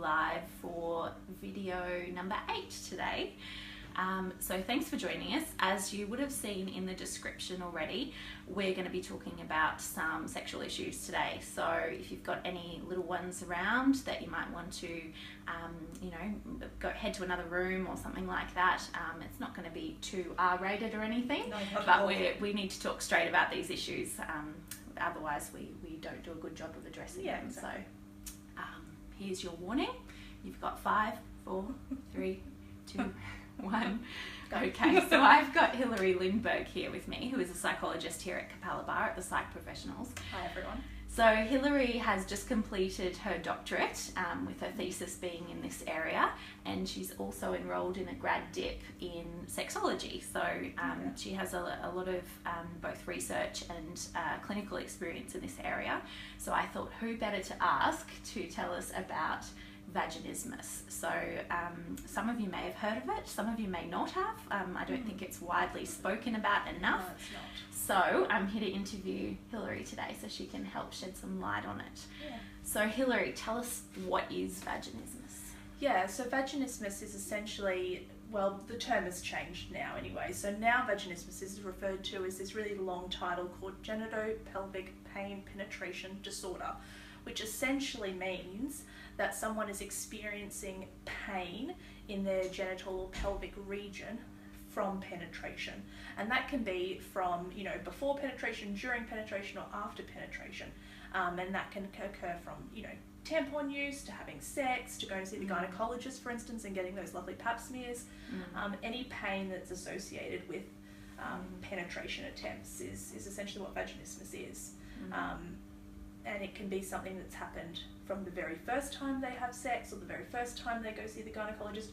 live for video number 8 today. So thanks for joining us. As you would have seen in the description already, we're going to be talking about some sexual issues today. So if you've got any little ones around that you might want to, go head to another room or something like that, it's not going to be too R-rated or anything, but we need to talk straight about these issues. Otherwise, we don't do a good job of addressing them. Exactly. So here's your warning. You've got 5, 4, 3, 2, 1. Okay, so I've got Hilary Lindberg here with me, who is a psychologist here at Capalaba at the Psych Professionals. Hi everyone. So Hilary has just completed her doctorate with her thesis being in this area, and she's also enrolled in a grad dip in sexology. So she has a lot of both research and clinical experience in this area. So I thought, who better to ask to tell us about vaginismus. So some of you may have heard of it, some of you may not have. I don't think it's widely spoken about enough. No, it's not. So I'm here to interview Hilary today so she can help shed some light on it. Yeah. So Hilary, tell us, what is vaginismus? Yeah, so vaginismus is essentially, well, the term has changed now anyway. So now vaginismus is referred to as this really long title called Genito-Pelvic Pain Penetration Disorder, which essentially means that someone is experiencing pain in their genital or pelvic region from penetration. And that can be from, before penetration, during penetration, or after penetration. And that can occur from, tampon use, to having sex, to going to see the gynecologist, for instance, and getting those lovely pap smears. Any pain that's associated with penetration attempts is essentially what vaginismus is. And it can be something that's happened from the very first time they have sex, or the very first time they go see the gynecologist,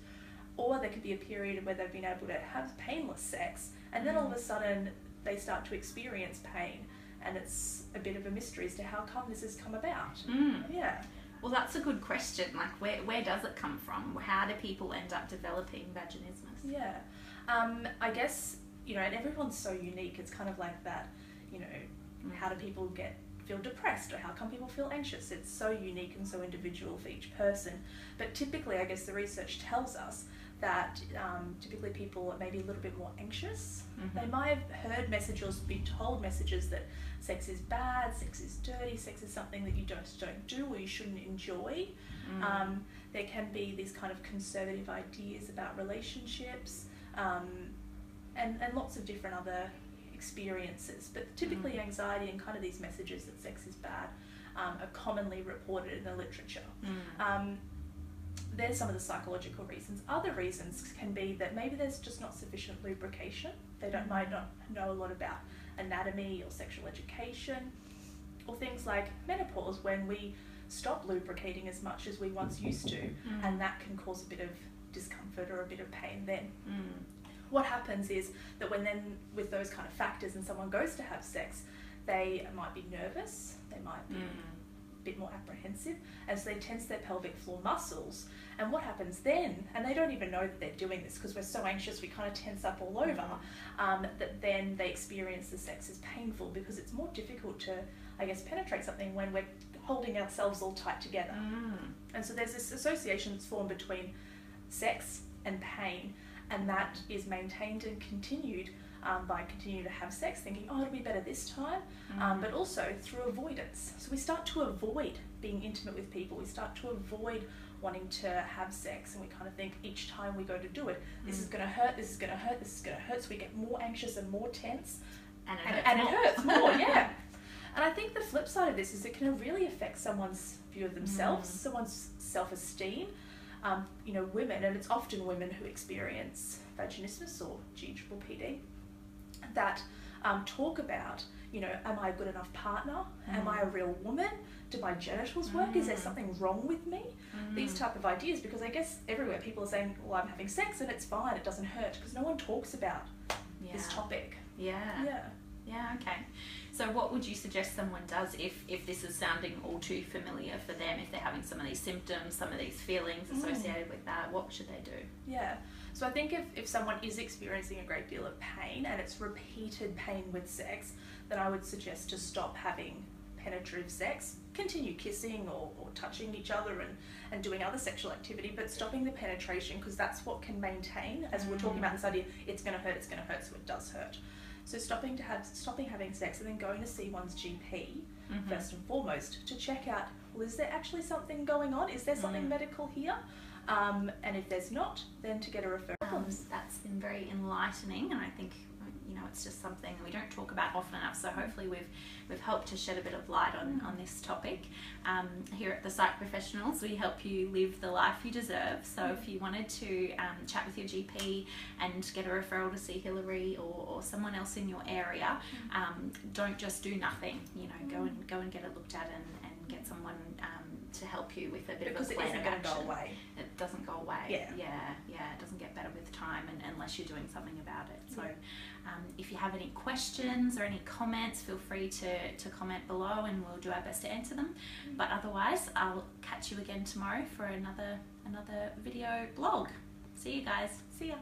or there could be a period where they've been able to have painless sex, and then all of a sudden they start to experience pain, and it's a bit of a mystery as to how come this has come about. Yeah. Well, that's a good question. Like, where does it come from? How do people end up developing vaginismus? Yeah. I guess, and everyone's so unique. It's kind of like that, how do people feel depressed, or how come people feel anxious? It's so unique and so individual for each person. But typically, I guess the research tells us that typically people are maybe a little bit more anxious. They might have heard messages, been told messages that sex is bad, sex is dirty, sex is something that you don't do or you shouldn't enjoy. There can be these kind of conservative ideas about relationships, and lots of different other experiences, but typically anxiety and kind of these messages that sex is bad are commonly reported in the literature. There's some of the psychological reasons. Other reasons can be that maybe there's just not sufficient lubrication. They might not know a lot about anatomy or sexual education, or things like menopause, when we stop lubricating as much as we once used to, and that can cause a bit of discomfort or a bit of pain then. What happens is that with those kind of factors, and someone goes to have sex, they might be nervous, they might be a bit more apprehensive, and so they tense their pelvic floor muscles. And what happens then, and they don't even know that they're doing this because we're so anxious, we kind of tense up all over, that then they experience the sex as painful, because it's more difficult to, I guess, penetrate something when we're holding ourselves all tight together. And so there's this association that's formed between sex and pain, and that is maintained and continued by continuing to have sex, thinking, oh, it'll be better this time, but also through avoidance. So we start to avoid being intimate with people, we start to avoid wanting to have sex, and we kind of think each time we go to do it, this is going to hurt, this is going to hurt, this is going to hurt, so we get more anxious and more tense, and it hurts more, yeah. And I think the flip side of this is it can really affect someone's view of themselves, someone's self-esteem. Women, and it's often women who experience vaginismus or genital PD, that talk about, am I a good enough partner? Am I a real woman? Do my genitals work? Is there something wrong with me? These type of ideas, because I guess everywhere people are saying, well, I'm having sex and it's fine, it doesn't hurt, because no one talks about this topic. Yeah, okay. So what would you suggest someone does if this is sounding all too familiar for them, if they're having some of these symptoms, some of these feelings associated with that? What should they do? Yeah, so I think if someone is experiencing a great deal of pain, and it's repeated pain with sex, then I would suggest to stop having penetrative sex continue kissing or touching each other and doing other sexual activity, but stopping the penetration, because that's what can maintain, as we're talking about this idea, it's going to hurt, so it does hurt. So stopping having sex and then going to see one's GP first and foremost to check out, well, is there actually something going on? Is there something medical here? And if there's not, then to get a referral. That's been very enlightening, and I think, you know, it's just something we don't talk about often enough, so hopefully we've helped to shed a bit of light on this topic. Here at the Psych Professionals, we help you live the life you deserve. So if you wanted to chat with your GP and get a referral to see Hilary or someone else in your area, don't just do nothing. You know, go and get it looked at and get someone to help you with a bit of a plan of action. Because it isn't going to go away. It doesn't go away. Yeah. It doesn't get better with time, unless you're doing something about it. So if you have any questions or any comments, feel free to comment below, and we'll do our best to answer them. But otherwise, I'll catch you again tomorrow for another video blog. See you guys. See ya.